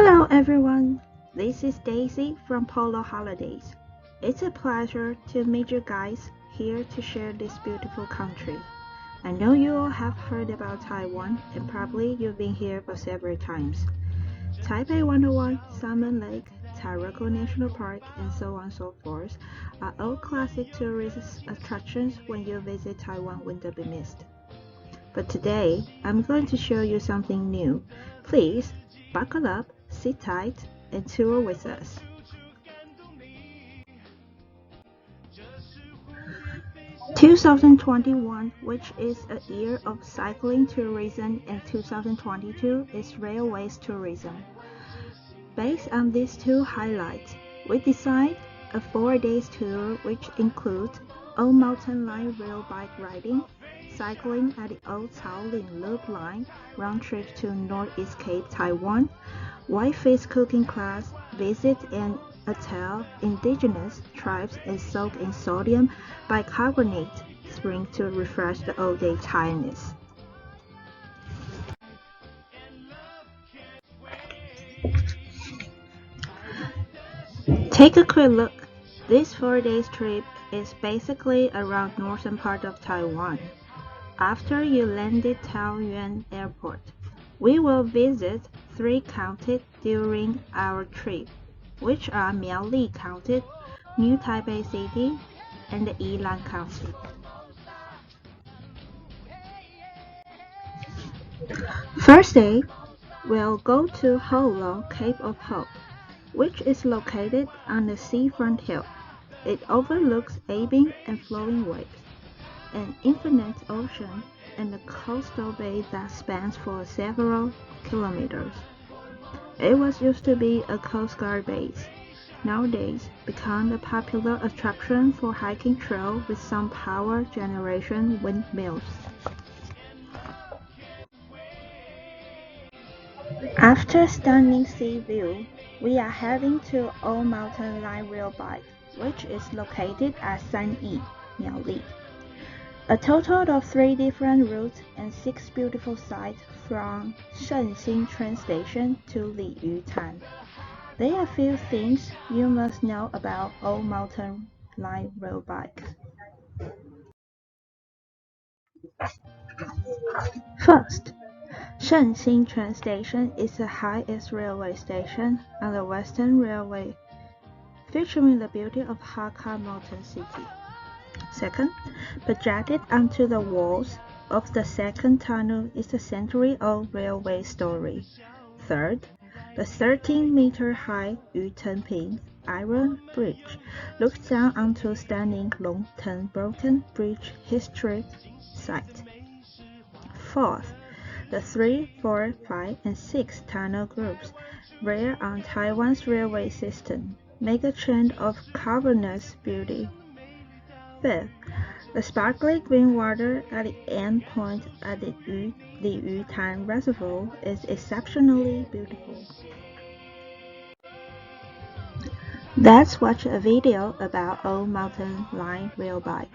Hello everyone, this is Daisy from Polo Holidays. It's a pleasure to meet you guys here to share this beautiful country. I know you all have heard about Taiwan and probably you've been here for several times. Taipei 101, Salmon Lake, Taroko National Park, and so on and so forth are all classic tourist attractions when you visit Taiwan Winter be missed. But today, I'm going to show you something new. Please buckle up, sit tight, and tour with us. "2021, which is a year of cycling tourism, and 2022 is railways tourism. Based on these two highlights, we designed a 4-day tour which includes Old Mountain Line rail bike riding, cycling at the Old Caolin Loop Line, round trip to Northeast Cape, Taiwan, whitefish cooking class, visit and attend indigenous tribes and soak in sodium bicarbonate spring to refresh the all-day tiredness. Take a quick look. This 4-day trip is basically around northern part of Taiwan. After you landed Taoyuan Airport, we will visit 3 counties during our trip, which are Miaoli County, New Taipei City, and the Yilan County. First day, we'll go to Polo, Cape of Hope, which is located on the seafront hill. It overlooks ebbing and flowing waves, an infinite ocean, and a coastal bay that spans for several kilometers. It was used to be a Coast Guard base, nowadays become a popular attraction for hiking trail with some power generation windmills. After stunning sea view, we are heading to Old Mountain Line rail bike, which is located at Sanyi, Miaoli. A total of 3 different routes and 6 beautiful sites from Shengxin train station to Liyutan. There are few things you must know about Old Mountain Line rail bike. First, Shengxin train station is the highest railway station on the Western Railway, featuring the beauty of Hakka Mountain City. Second, projected onto the walls of the second tunnel is the century-old railway story. Third, the 13-meter-high Yutenping Iron Bridge looks down onto stunning Longten Broken Bridge historic site. Fourth, the 3, 4, 5, and 6 tunnel groups, rare on Taiwan's railway system, make a trend of cavernous beauty. Fifth, the sparkling green water at the end point at the Liyutan Reservoir is exceptionally beautiful. Let's watch a video about Old Mountain Line rail bike.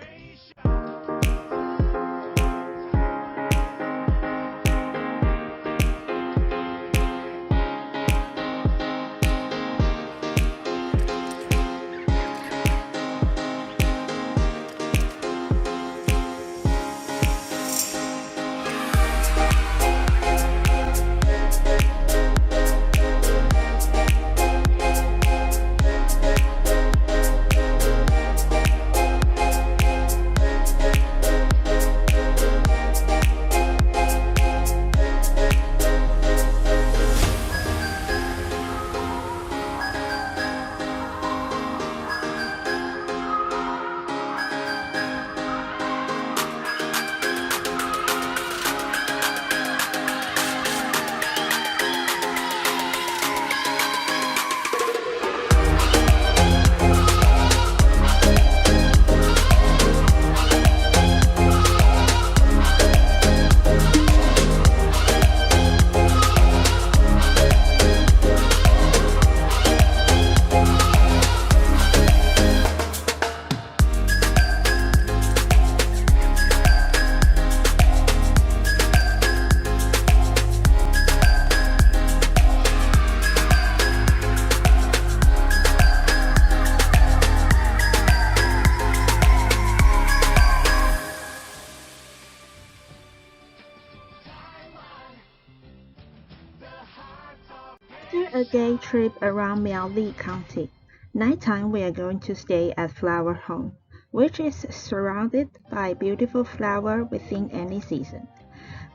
After a day trip around Miaoli County, nighttime we are going to stay at Flower Home, which is surrounded by beautiful flower within any season,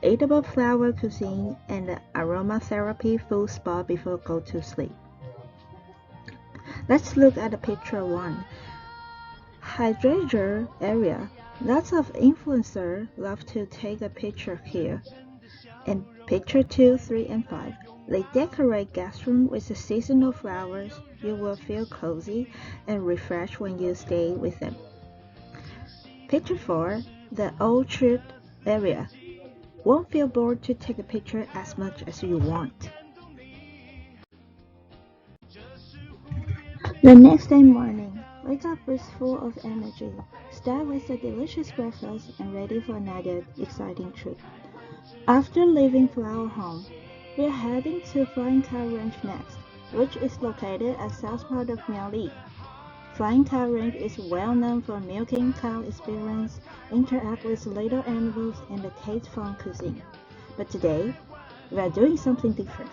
edible flower cuisine, and the aromatherapy food spa before go to sleep. Let's look at picture 1. Hydrangea area. Lots of influencers love to take a picture here. And picture 2, 3, and 5. They decorate guest room with the seasonal flowers. You will feel cozy and refreshed when you stay with them. Picture 4. The orchard area. Won't feel bored to take a picture as much as you want. The next day morning, wake up with full of energy. Start with a delicious breakfast and ready for another exciting trip. After leaving Flower Home, we are heading to Flying Cow Ranch next, which is located at south part of Miaoli. Flying Cow Ranch is well known for milking cow experience, interact with little animals, and the taste fun cuisine. But today, we are doing something different.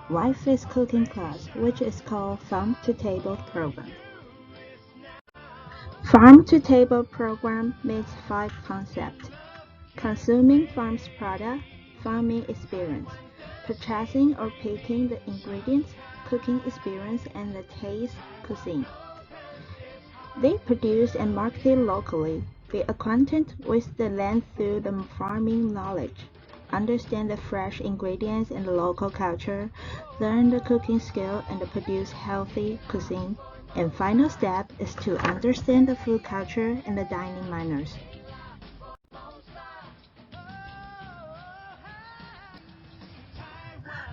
White fish cooking class, which is called Farm to Table program. Farm to Table program meets 5 concepts: consuming farm's product, farming experience, purchasing or picking the ingredients, cooking experience, and the taste cuisine. They produce and market it locally, be acquainted with the land through the farming knowledge, understand the fresh ingredients and the local culture, learn the cooking skill and produce healthy cuisine, and final step is to understand the food culture and the dining manners.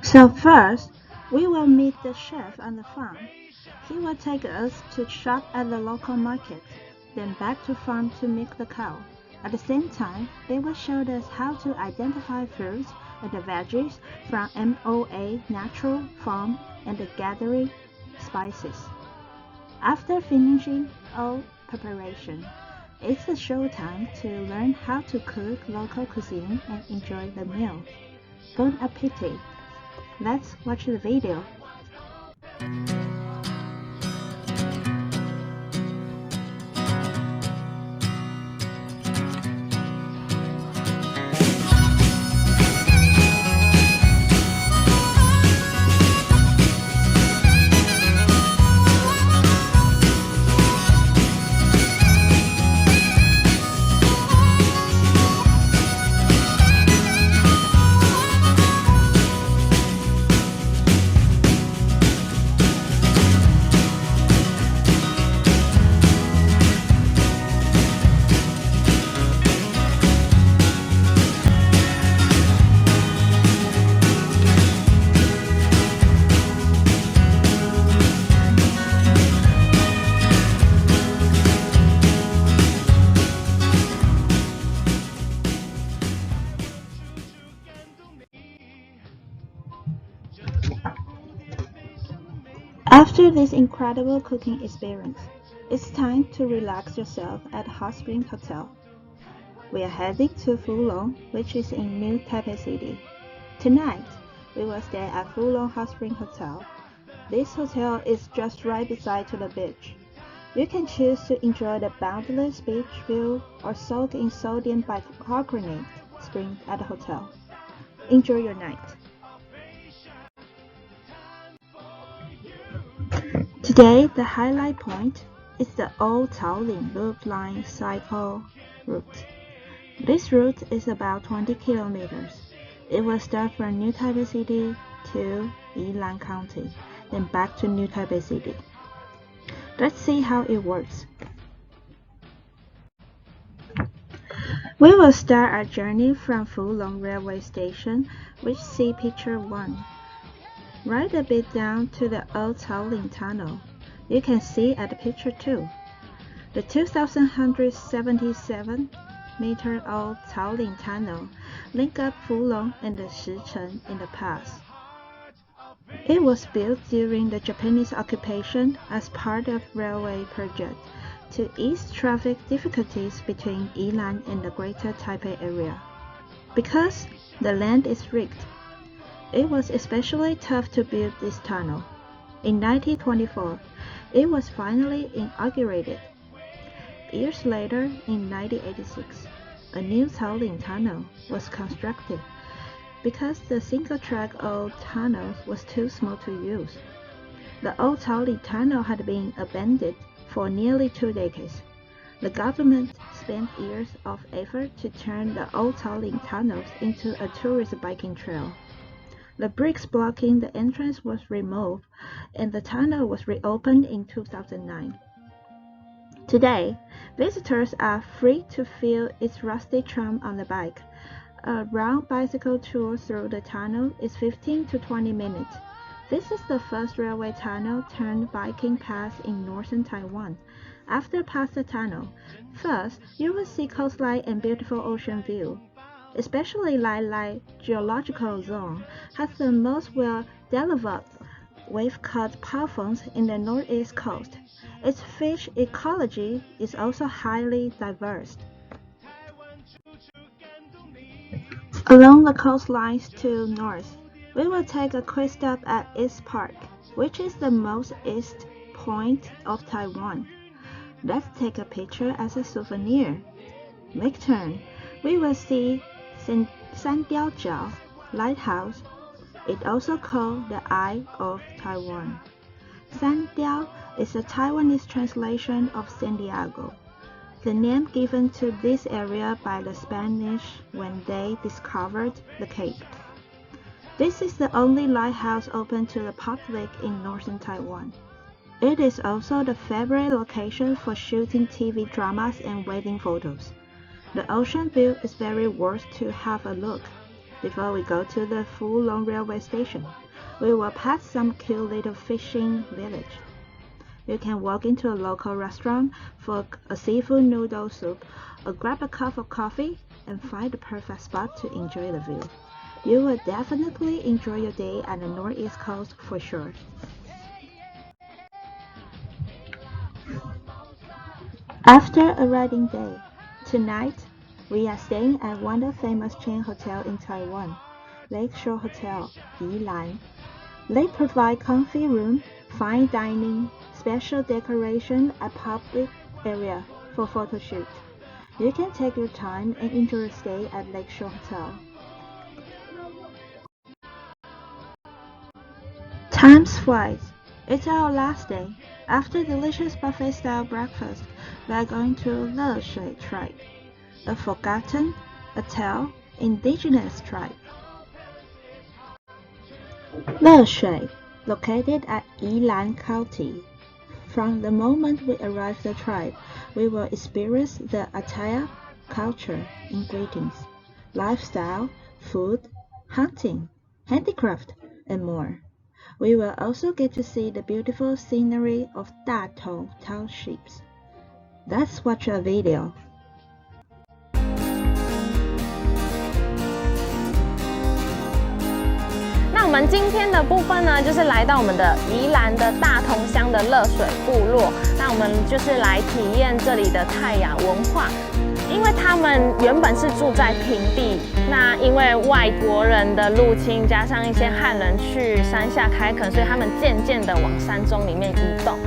So first, we will meet the chef on the farm. He will take us to shop at the local market, then back to farm to milk the cow. At the same time, they will show us how to identify fruits and the veggies from MOA natural farm and the gathering spices. After finishing all preparation, it's a show time to learn how to cook local cuisine and enjoy the meal. Bon appetit! Let's watch the video. After this incredible cooking experience, it's time to relax yourself at Hot Spring Hotel. We are heading to Fulong, which is in New Taipei City. Tonight, we will stay at Fulong Hot Spring Hotel. This hotel is just right beside to the beach. You can choose to enjoy the boundless beach view or soak in sodium bicarbonate spring at the hotel. Enjoy your night. Today, the highlight point is the Old Taolin Loop Line cycle route. This route is about 20 kilometers. It will start from New Taipei City to Yilan County, then back to New Taipei City. Let's see how it works. We will start our journey from Fulong Railway Station, which see picture 1. Right a bit down to the Old Taolin Tunnel. You can see at picture 2. The 2,177-meter old Taolin Tunnel link up Fulong and the Shicheng in the past. It was built during the Japanese occupation as part of railway project to ease traffic difficulties between Yilan and the Greater Taipei area. Because the land is rigged, It was especially tough to build this tunnel. In 1924, it was finally inaugurated. Years later, in 1986, a new tolling tunnel was constructed because the single-track old tunnel was too small to use. The old tolling tunnel had been abandoned for nearly 2 decades. The government spent years of effort to turn the old tolling tunnels into a tourist biking trail. The bricks blocking the entrance was removed, and the tunnel was reopened in 2009. Today, visitors are free to feel its rustic charm on the bike. A round bicycle tour through the tunnel is 15 to 20 minutes. This is the first railway tunnel turned biking path in northern Taiwan. After past the tunnel, first you will see coastline and beautiful ocean view. Especially Lai geological zone has the most well-developed wave-cut platforms in the northeast coast. Its fish ecology is also highly diverse. Along the coastlines to north, we will take a quick stop at East Park, which is the most east point of Taiwan. Let's take a picture as a souvenir. Make turn. We will see Sandiaojiao Lighthouse. It also called the Eye of Taiwan. Sandiao is a Taiwanese translation of San Diego, the name given to this area by the Spanish when they discovered the Cape. This is the only lighthouse open to the public in northern Taiwan. It is also the favorite location for shooting TV dramas and wedding photos. The ocean view is very worth to have a look. Before we go to the Fulong railway station, we will pass some cute little fishing village. You can walk into a local restaurant for a seafood noodle soup or grab a cup of coffee and find the perfect spot to enjoy the view. You will definitely enjoy your day at the northeast coast for sure. After a riding day, tonight we are staying at one of the famous chain hotels in Taiwan, Lakeshore Hotel, Yilan. They provide comfy room, fine dining, special decoration at public area for photo shoot. You can take your time and enjoy your stay at Lakeshore Hotel. Time flies. It's our last day. After delicious buffet-style breakfast, we are going to Leshui tribe, a forgotten, Atel, indigenous tribe. Leshui, located at Yilan County. From the moment we arrive the tribe, we will experience the attire, culture, ingredients, lifestyle, food, hunting, handicraft, and more. We will also get to see the beautiful scenery of Datong townships. Let's watch a video. 那我们今天的部分呢，就是来到我们的宜兰的大同乡的热水部落。那我们就是来体验这里的泰雅文化，因为他们原本是住在平地，那因为外国人的入侵，加上一些汉人去山下开垦，所以他们渐渐的往山中里面移动。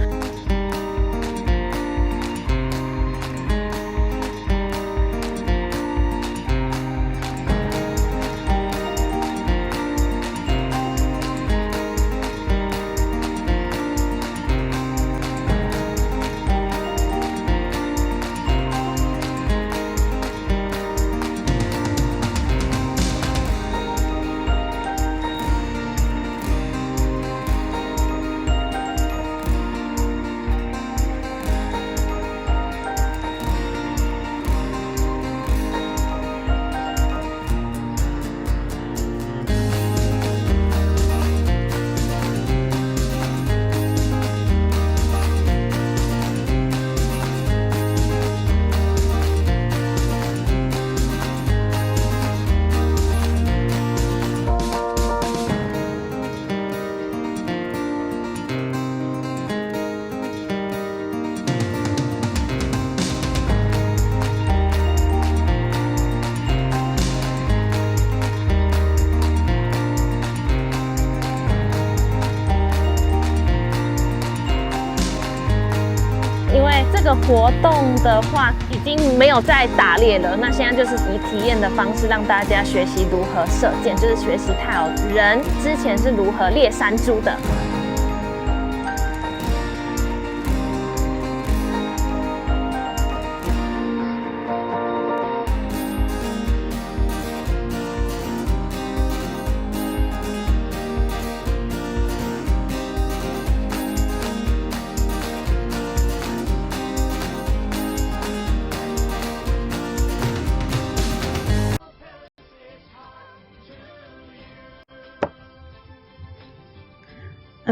个活动的话，已经没有在打猎了。那现在就是以体验的方式让大家学习如何射箭，就是学习泰雅人之前是如何猎山猪的。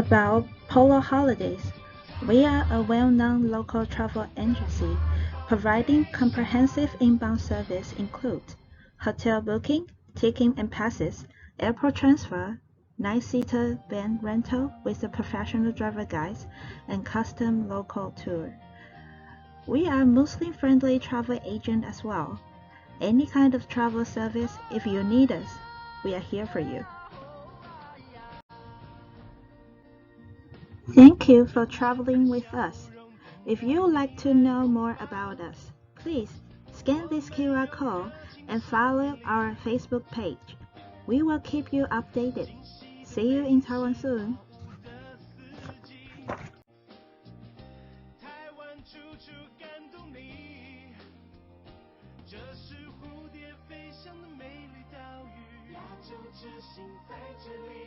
About Polo holidays, we are a well-known local travel agency providing comprehensive inbound service include hotel booking, ticket and passes, airport transfer, 9-seater van rental with a professional driver guides, and custom local tour. We are a Muslim-friendly travel agent as well. Any kind of travel service, if you need us, we are here for you. Thank you for traveling with us. If you would like to know more about us, please scan this QR code and follow our Facebook page. We will keep you updated. See you in Taiwan soon. 这是蝴蝶飞翔的美丽岛屿，亚洲之心在这里。